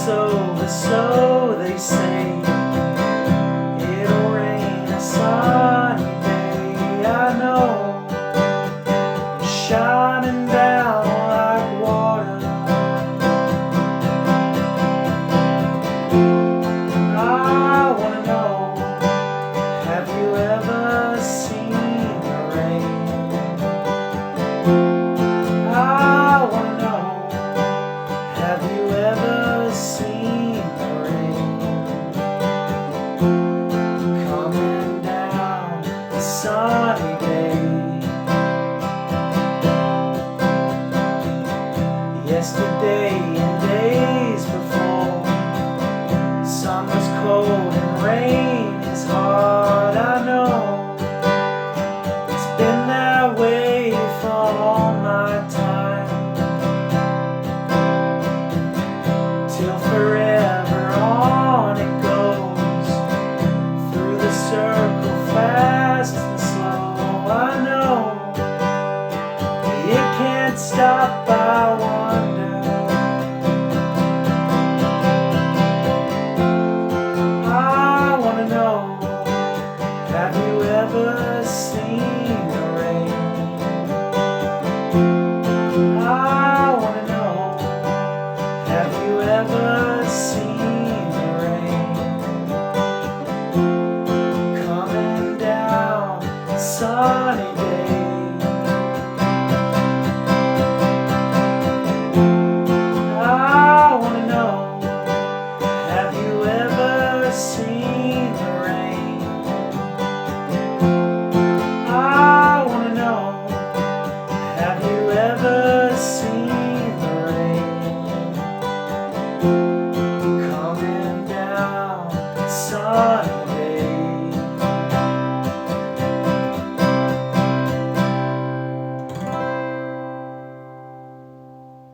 so they say it'll rain a sunny day. I know, shining down like water. I wanna know, have you ever seen the rain? I wanna know, have you ever seen the rain coming down a sunny day? Yesterday and days before, summer's cold and rain is hard. I know, it's been that way for all my time, till forever on it goes, through the circle fast and slow. I know, it can't stop, I wonder. I wanna know, have you ever seen the rain? I wanna know, have you ever seen